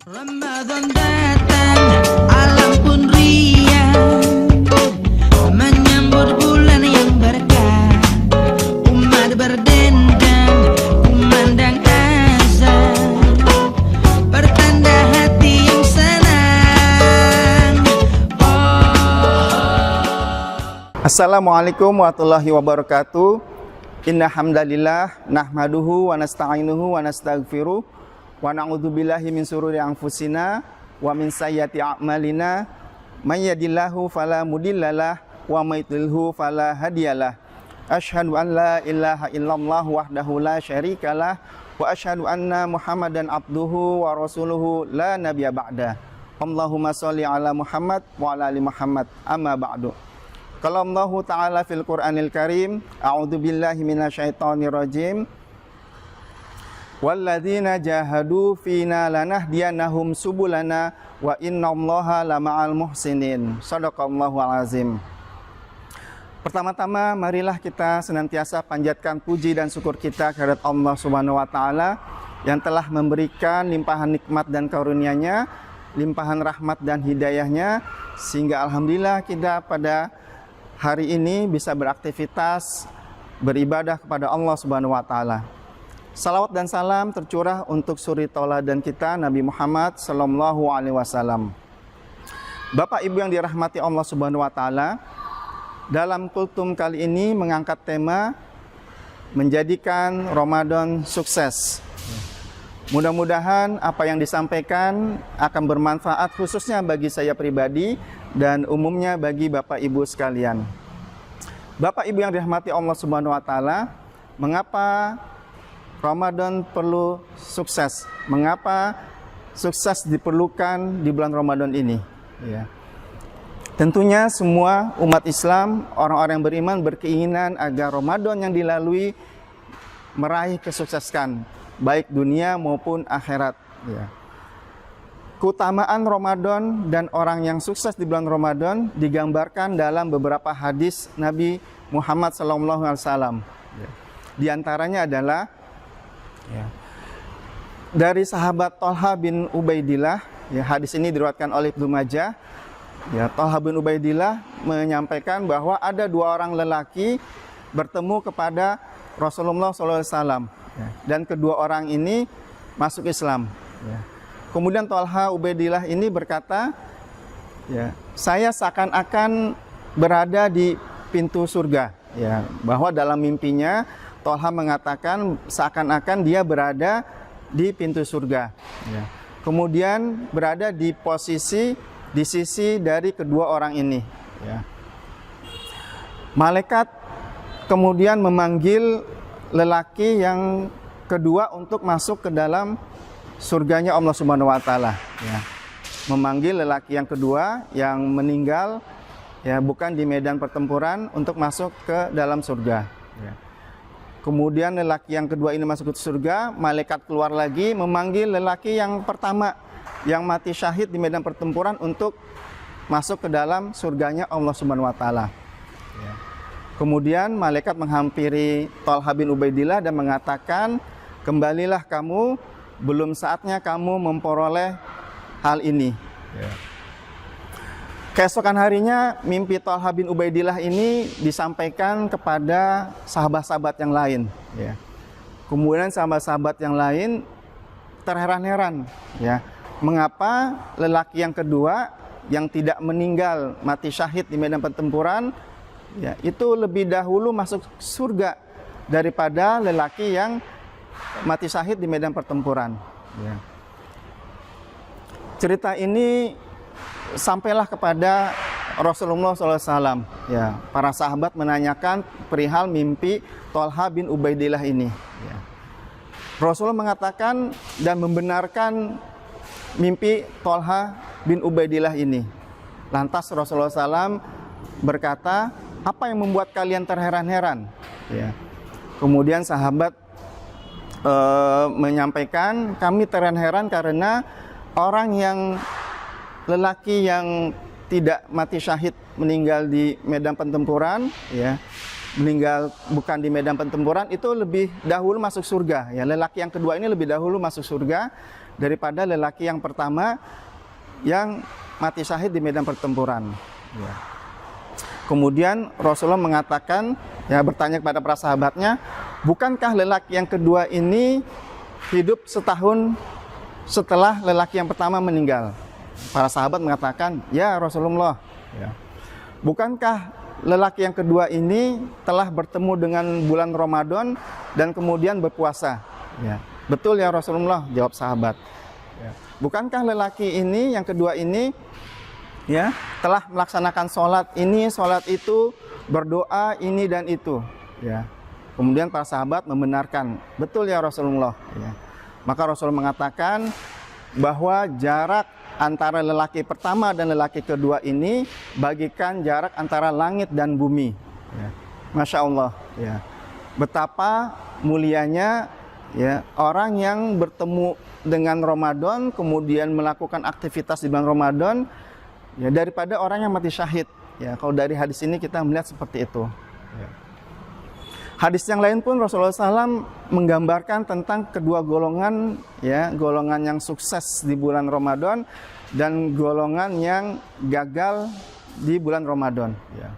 Ramadan datang, alam pun riang, menyambut bulan yang berkah. Umat berdendang, kumandang azan, pertanda hati yang senang. Assalamualaikum warahmatullahi wabarakatuh. Inna hamdalillah nahmaduhu wa nasta'inuhu wa nastaghfiruh wa na'udzubillahi min sururi anfusina wa min sayyiati a'malina may yahdihillahu fala mudhillalah wa may yudlilhu fala hadiyalah. Asyhadu an la ilaha illallah wahdahu la syarikalah wa asyhadu anna Muhammadan abduhu wa rasuluhu la nabiyya ba'da. Allahumma shalli ala Muhammad wa ala ali Muhammad. Amma ba'du. Qala Allah Ta'ala fil Qur'anil Karim, a'udzu billahi minasyaitonir rajim. Walladzina jahadu fina lanahdiyannahum subulana wa innallaha lama'al muhsinin. Shadaqallahul azim. Pertama-tama marilah kita senantiasa panjatkan puji dan syukur kita kehadirat Allah Subhanahu wa taala yang telah memberikan limpahan nikmat dan karunia-Nya, limpahan rahmat dan hidayah-Nya, sehingga alhamdulillah kita pada hari ini bisa beraktivitas beribadah kepada Allah Subhanahu wa taala. Salawat dan salam tercurah untuk suri tauladan kita Nabi Muhammad sallallahu alaihi wasallam. Bapak Ibu yang dirahmati Allah Subhanahu wa taala, dalam kultum kali ini mengangkat tema menjadikan Ramadan sukses. Mudah-mudahan apa yang disampaikan akan bermanfaat khususnya bagi saya pribadi dan umumnya bagi Bapak Ibu sekalian. Bapak Ibu yang dirahmati Allah Subhanahu wa taala, mengapa Ramadan perlu sukses? Mengapa sukses diperlukan di bulan Ramadan ini? Ya. Tentunya semua umat Islam, orang-orang yang beriman berkeinginan agar Ramadan yang dilalui meraih kesuksesan, baik dunia maupun akhirat. Ya. Keutamaan Ramadan dan orang yang sukses di bulan Ramadan digambarkan dalam beberapa hadis Nabi Muhammad SAW. Ya. Di antaranya adalah dari sahabat Thalha bin Ubaidillah. Ya, hadis ini diriwayatkan oleh Ibnu Majah. Ya, Thalha bin Ubaidillah menyampaikan bahwa ada dua orang lelaki bertemu kepada Rasulullah SAW. Ya, dan kedua orang ini masuk Islam. Ya. Kemudian Thalha Ubaidillah ini berkata, ya, saya seakan-akan berada di pintu surga. Ya, bahwa dalam mimpinya Thalha mengatakan seakan-akan dia berada di pintu surga. Ya. Kemudian berada di sisi dari kedua orang ini. Ya. Malaikat kemudian memanggil lelaki yang kedua untuk masuk ke dalam surganya Allah Subhanahu wa taala. Ya. Memanggil lelaki yang kedua yang meninggal, ya, bukan di medan pertempuran, untuk masuk ke dalam surga. Ya. Kemudian lelaki yang kedua ini masuk ke surga, malaikat keluar lagi memanggil lelaki yang pertama yang mati syahid di medan pertempuran untuk masuk ke dalam surganya Allah Subhanahu wa taala. Ya. Kemudian malaikat menghampiri Thalha bin Ubaidillah dan mengatakan, kembalilah kamu, belum saatnya kamu memperoleh hal ini. Ya. Keesokan harinya mimpi Thalha bin Ubaidillah ini disampaikan kepada sahabat-sahabat yang lain. Ya. Kemudian sahabat-sahabat yang lain terheran-heran. Ya. Mengapa lelaki yang kedua yang tidak meninggal mati syahid di medan pertempuran, ya, itu lebih dahulu masuk surga daripada lelaki yang mati syahid di medan pertempuran. Ya. Cerita ini sampailah kepada Rasulullah SAW. Ya. Para sahabat menanyakan perihal mimpi Thalha bin Ubaidillah ini. Ya. Rasulullah mengatakan dan membenarkan mimpi Thalha bin Ubaidillah ini. Lantas Rasulullah SAW berkata, apa yang membuat kalian terheran-heran? Ya. Kemudian sahabat menyampaikan, kami terheran-heran karena orang yang lelaki yang tidak mati syahid meninggal di medan pertempuran, ya, meninggal bukan di medan pertempuran, itu lebih dahulu masuk surga. Ya, lelaki yang kedua ini lebih dahulu masuk surga daripada lelaki yang pertama yang mati syahid di medan pertempuran. Ya. Kemudian Rasulullah mengatakan, ya, bertanya kepada para sahabatnya, bukankah lelaki yang kedua ini hidup setahun setelah lelaki yang pertama meninggal? Para sahabat mengatakan, ya Rasulullah, ya. Bukankah lelaki yang kedua ini telah bertemu dengan bulan Ramadan dan kemudian berpuasa? Ya. Betul ya Rasulullah, jawab sahabat. Ya. Bukankah lelaki ini yang kedua ini, ya, telah melaksanakan sholat ini, sholat itu, berdoa ini dan itu, ya. Kemudian para sahabat membenarkan, betul ya Rasulullah, ya. Maka Rasulullah mengatakan bahwa jarak antara lelaki pertama dan lelaki kedua ini bagikan jarak antara langit dan bumi, ya. Masya Allah, ya. Betapa mulianya, ya, orang yang bertemu dengan Ramadan kemudian melakukan aktivitas di bulan Ramadan, ya, daripada orang yang mati syahid. Ya, kalau dari hadis ini kita melihat seperti itu. Ya. Hadis yang lain pun Rasulullah SAW menggambarkan tentang kedua golongan, ya, golongan yang sukses di bulan Ramadan dan golongan yang gagal di bulan Ramadan. Ya.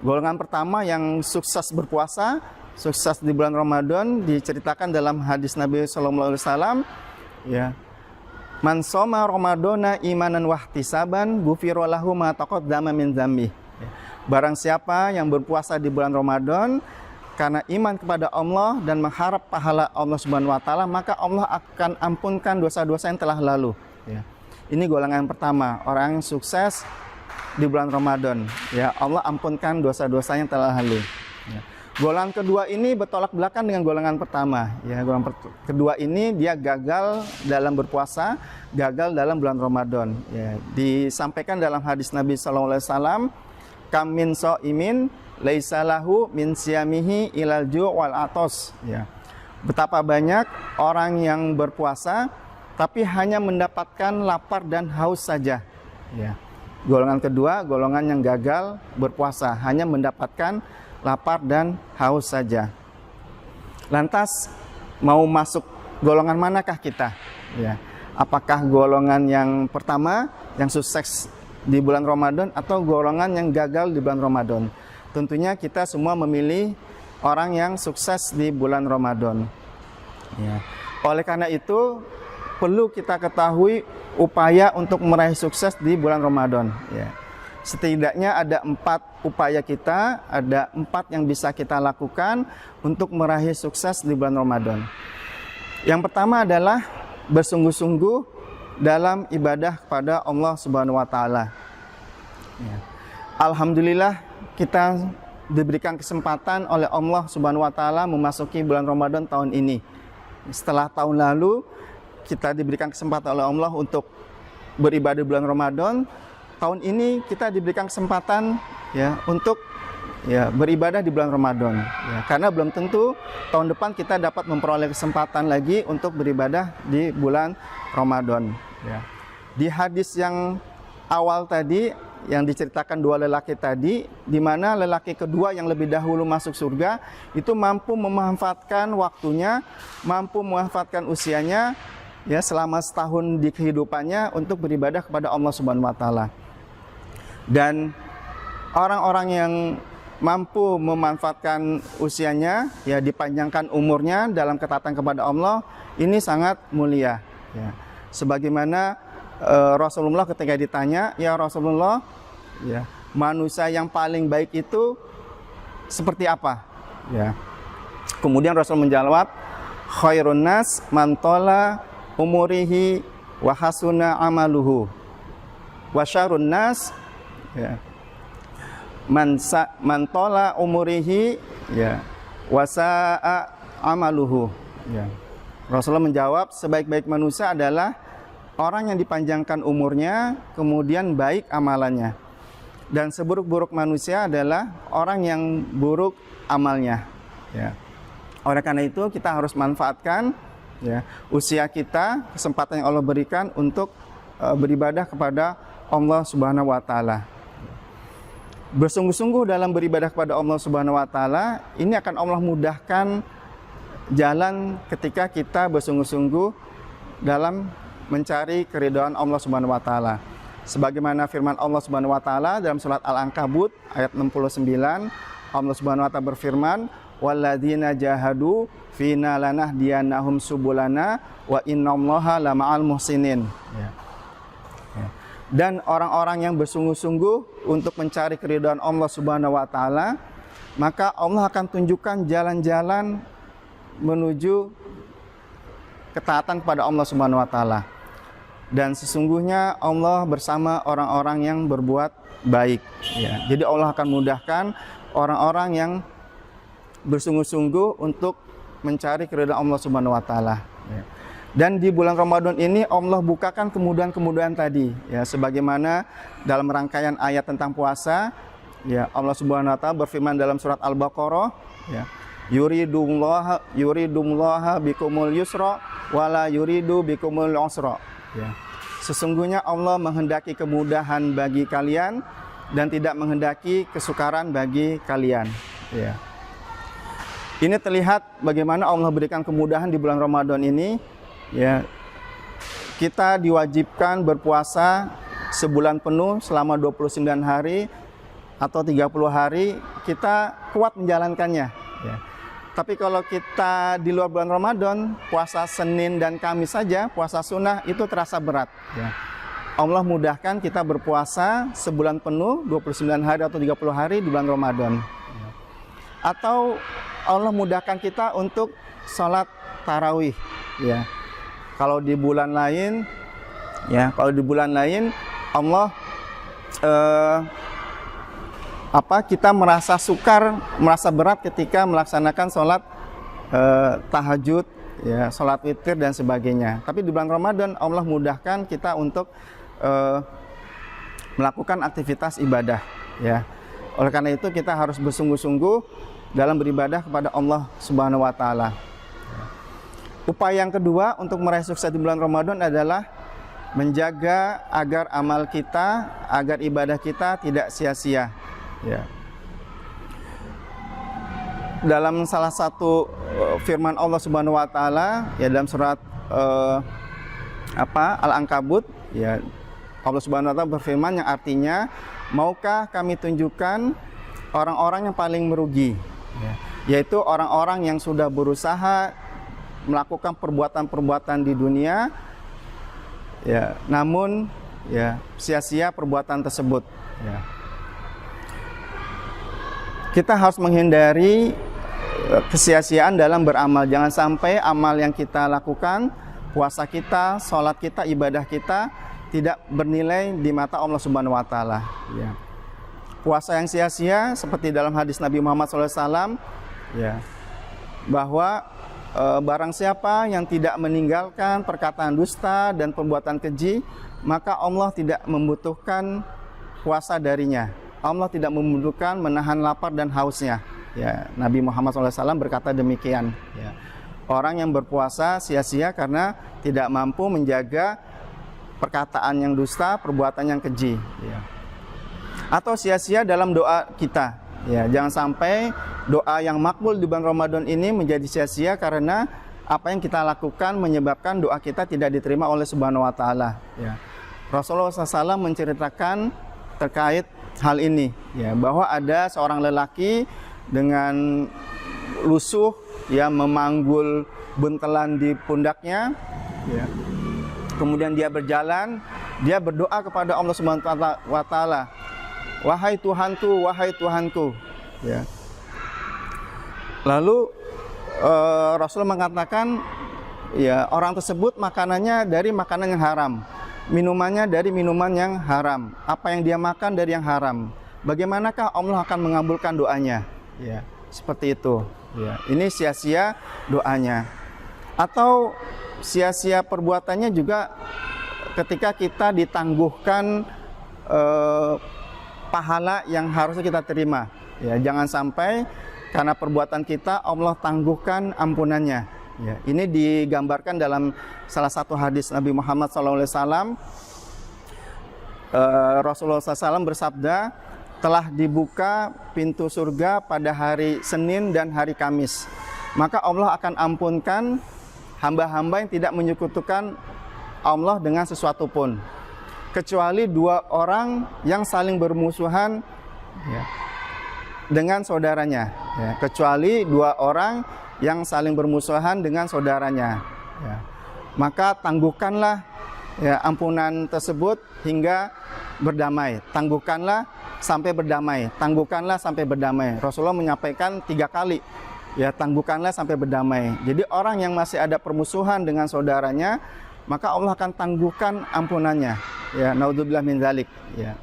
Golongan pertama yang sukses berpuasa, sukses di bulan Ramadan diceritakan dalam hadis Nabi SAW, ya. Man shoma Ramadana imanan wahtisaban ghufira lahu ma taqaddama min dzambi. Barang siapa yang berpuasa di bulan Ramadan karena iman kepada Allah dan mengharap pahala Allah Subhanahu wa taala, maka Allah akan ampunkan dosa-dosa yang telah lalu, ya. Ini golongan pertama, orang yang sukses di bulan Ramadan, ya, Allah ampunkan dosa-dosa yang telah lalu, ya. Golongan kedua ini bertolak belakang dengan golongan pertama, ya. Golongan kedua ini dia gagal dalam berpuasa, gagal dalam bulan Ramadan, ya. Disampaikan dalam hadis Nabi SAW, kam min shaimin laisa lahu min siyamihi ilal ju' wal atos, ya. Betapa banyak orang yang berpuasa tapi hanya mendapatkan lapar dan haus saja, ya. Golongan kedua, golongan yang gagal berpuasa, hanya mendapatkan lapar dan haus saja. Lantas mau masuk golongan manakah kita? Ya. Apakah golongan yang pertama yang sukses di bulan Ramadan atau golongan yang gagal di bulan Ramadan? Tentunya kita semua memilih orang yang sukses di bulan Ramadan. Ya. Oleh karena itu perlu kita ketahui upaya untuk meraih sukses di bulan Ramadan. Ya. Setidaknya ada 4 upaya kita, ada 4 yang bisa kita lakukan untuk meraih sukses di bulan Ramadan. Yang pertama adalah bersungguh-sungguh dalam ibadah kepada Allah Subhanahu wa taala. Ya. Alhamdulillah kita diberikan kesempatan oleh Allah Subhanahu wa taala memasuki bulan Ramadan tahun ini. Setelah tahun lalu kita diberikan kesempatan oleh Allah untuk beribadah di bulan Ramadan. Tahun ini kita diberikan kesempatan, ya, untuk, ya, beribadah di bulan Ramadan, ya, karena belum tentu tahun depan kita dapat memperoleh kesempatan lagi untuk beribadah di bulan Ramadan, ya. Di hadis yang awal tadi yang diceritakan 2 lelaki tadi, di mana lelaki kedua yang lebih dahulu masuk surga itu mampu memanfaatkan waktunya, mampu memanfaatkan usianya, ya, selama setahun di kehidupannya untuk beribadah kepada Allah Subhanahu wa taala. Dan orang-orang yang mampu memanfaatkan usianya, ya, dipanjangkan umurnya dalam ketaatan kepada Allah, ini sangat mulia, ya. Sebagaimana Rasulullah ketika ditanya, ya Rasulullah, ya, manusia yang paling baik itu seperti apa? Ya. Kemudian Rasul menjawab, khairun nas man tala umurihi wa hasuna amaluhu wa syarrun nas, ya, man tola umurihi, ya, wasa'a amaluhu, ya. Rasulullah menjawab, sebaik-baik manusia adalah orang yang dipanjangkan umurnya kemudian baik amalannya, dan seburuk-buruk manusia adalah orang yang buruk amalnya, ya. Oleh karena itu kita harus manfaatkan, ya, usia kita, kesempatan yang Allah berikan untuk beribadah kepada Allah Subhanahu wa taala. Bersungguh-sungguh dalam beribadah kepada Allah Subhanahu wa taala, ini akan Allah mudahkan jalan ketika kita bersungguh-sungguh dalam mencari keridhaan Allah Subhanahu wa taala. Sebagaimana firman Allah Subhanahu wa taala dalam surat Al-Ankabut ayat 69, Allah Subhanahu wa taala berfirman, "Walladzina jahadu fina lanahdiyannahum subulana wa innallaha lama'al muhsinin." Ya. Dan orang-orang yang bersungguh-sungguh untuk mencari keridhaan Allah Subhanahu wa taala, maka Allah akan tunjukkan jalan-jalan menuju ketaatan kepada Allah Subhanahu wa taala. Dan sesungguhnya Allah bersama orang-orang yang berbuat baik, ya. Jadi Allah akan mudahkan orang-orang yang bersungguh-sungguh untuk mencari keridhaan Allah Subhanahu wa taala, ya. Dan di bulan Ramadan ini Allah bukakan kemudahan-kemudahan tadi, ya, sebagaimana dalam rangkaian ayat tentang puasa, ya, Allah Subhanahu wa taala berfirman dalam surat Al-Baqarah, ya, yuridullah bikumul yusra wala yuridu bikumul usra, ya. Sesungguhnya Allah menghendaki kemudahan bagi kalian dan tidak menghendaki kesukaran bagi kalian, ya. Ini terlihat bagaimana Allah berikan kemudahan di bulan Ramadan ini, ya. Kita diwajibkan berpuasa sebulan penuh selama 29 hari atau 30 hari, kita kuat menjalankannya, ya. Tapi kalau kita di luar bulan Ramadan, puasa Senin dan Kamis saja, puasa sunnah itu terasa berat, ya. Allah mudahkan kita berpuasa sebulan penuh 29 hari atau 30 hari di bulan Ramadan, ya. Atau Allah mudahkan kita untuk sholat tarawih, ya. Kalau di bulan lain, ya, Allah kita merasa sukar, merasa berat ketika melaksanakan sholat tahajud, ya, sholat witir dan sebagainya. Tapi di bulan Ramadan Allah mudahkan kita untuk melakukan aktivitas ibadah, ya. Oleh karena itu kita harus bersungguh-sungguh dalam beribadah kepada Allah Subhanahu wa taala. Upaya yang kedua untuk meraih sukses di bulan Ramadan adalah menjaga agar amal kita, agar ibadah kita tidak sia-sia, ya. Dalam salah satu firman Allah Subhanahu wa taala, ya, dalam surat Al-Ankabut, ya, Allah Subhanahu wa taala berfirman yang artinya, maukah kami tunjukkan orang-orang yang paling merugi, ya, yaitu orang-orang yang sudah berusaha melakukan perbuatan-perbuatan di dunia, ya, namun, ya, sia-sia perbuatan tersebut, ya. Kita harus menghindari kesia-siaan dalam beramal. Jangan sampai amal yang kita lakukan, puasa kita, sholat kita, ibadah kita tidak bernilai di mata Allah Subhanahu wa taala, ya. Puasa yang sia-sia seperti dalam hadis Nabi Muhammad SAW, ya, bahwa barang siapa yang tidak meninggalkan perkataan dusta dan perbuatan keji, maka Allah tidak membutuhkan puasa darinya. Allah tidak membutuhkan menahan lapar dan hausnya, ya. Nabi Muhammad SAW berkata demikian, ya. Orang yang berpuasa sia-sia karena tidak mampu menjaga perkataan yang dusta, perbuatan yang keji, ya. Atau sia-sia dalam doa kita, ya. Jangan sampai doa yang makbul di bulan Ramadan ini menjadi sia-sia karena apa yang kita lakukan menyebabkan doa kita tidak diterima oleh Subhanahu wa taala, ya. Rasulullah SAW menceritakan terkait hal ini, ya, bahwa ada seorang lelaki dengan lusuh, ya, memanggul buntelan di pundaknya, ya. Kemudian dia berjalan, dia berdoa kepada Allah Subhanahu wa taala, "Wahai Tuhanku, wahai Tuhanku," ya. Lalu Rasul mengatakan, ya, orang tersebut makanannya dari makanan yang haram, minumannya dari minuman yang haram, apa yang dia makan dari yang haram. Bagaimanakah Allah akan mengabulkan doanya? Ya, seperti itu, ya. Ini sia-sia doanya. Atau sia-sia perbuatannya juga ketika kita ditangguhkan pahala yang harusnya kita terima, ya. Jangan sampai karena perbuatan kita Allah tangguhkan ampunannya, ya. Ini digambarkan dalam salah satu hadis Nabi Muhammad SAW. Rasulullah SAW bersabda, telah dibuka pintu surga pada hari Senin dan hari Kamis, maka Allah akan ampunkan hamba-hamba yang tidak menyekutukan Allah dengan sesuatu pun, kecuali dua orang yang saling bermusuhan ya, dengan saudaranya ya, kecuali dua orang yang saling bermusuhan dengan saudaranya ya. Maka tangguhkanlah ya, ampunan tersebut hingga berdamai. Tangguhkanlah sampai berdamai. Tangguhkanlah sampai berdamai. Rasulullah menyampaikan 3 kali ya, tangguhkanlah sampai berdamai. Jadi orang yang masih ada permusuhan dengan saudaranya, maka Allah akan tangguhkan ampunannya ya, naudzubillah min dzalik ya.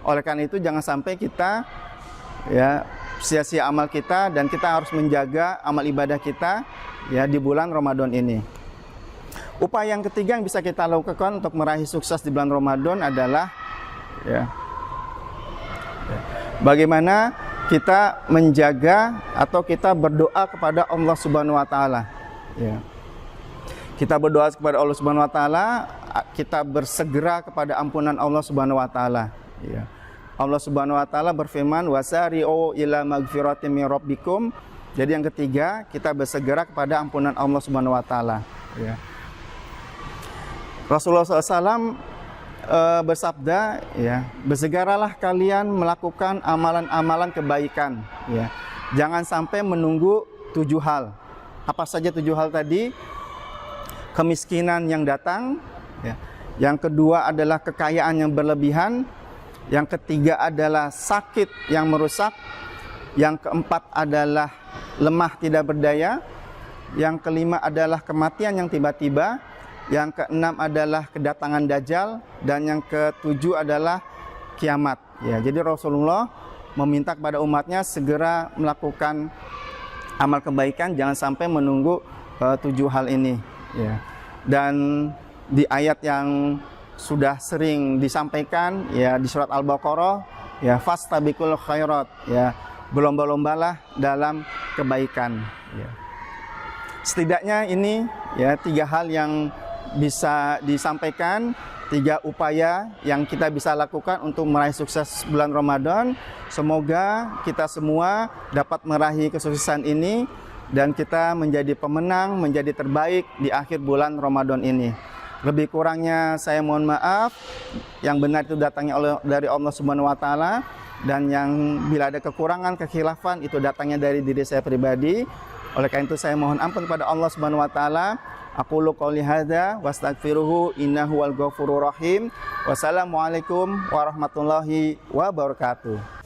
Oleh karena itu jangan sampai kita ya sia-sia amal kita, dan kita harus menjaga amal ibadah kita ya di bulan Ramadan ini. Upaya yang ketiga yang bisa kita lakukan untuk meraih sukses di bulan Ramadan adalah ya, bagaimana kita menjaga atau kita berdoa kepada Allah Subhanahu wa taala ya. Kita berdoa kepada Allah Subhanahu wa taala, kita bersegera kepada ampunan Allah Subhanahu wa taala ya. Allah Subhanahu wa taala berfirman, wasari'u ila magfiratin min rabbikum. Jadi yang ketiga, kita bersegera kepada ampunan Allah Subhanahu wa taala ya. Rasulullah SAW bersabda ya, bersegeralah kalian melakukan amalan-amalan kebaikan ya. Jangan sampai menunggu 7 hal. Apa saja 7 hal tadi? Kemiskinan yang datang ya. Yang kedua adalah kekayaan yang berlebihan. Yang ketiga adalah sakit yang merusak. Yang keempat adalah lemah tidak berdaya. Yang kelima adalah kematian yang tiba-tiba. Yang keenam adalah kedatangan Dajjal, dan yang ketujuh adalah kiamat. Ya, jadi Rasulullah meminta kepada umatnya segera melakukan amal kebaikan, jangan sampai menunggu 7 hal ini. Ya. Dan di ayat yang sudah sering disampaikan ya di surat Al-Baqarah ya, fastabiqul khairat ya, berlomba-lombalah dalam kebaikan. Ya. Setidaknya ini ya 3 hal yang bisa disampaikan, 3 upaya yang kita bisa lakukan untuk meraih sukses bulan Ramadan. Semoga kita semua dapat meraih kesuksesan ini dan kita menjadi pemenang, menjadi terbaik di akhir bulan Ramadan ini. Lebih kurangnya saya mohon maaf. Yang benar itu datangnya dari Allah Subhanahu wa taala, dan yang bila ada kekurangan, kekhilafan itu datangnya dari diri saya pribadi. Oleh karena itu saya mohon ampun kepada Allah Subhanahu wa taala. Aqulu qouli hadza wastaghfiruhu innahu wal ghafurur rahim. Wassalamualaikum warahmatullahi wabarakatuh.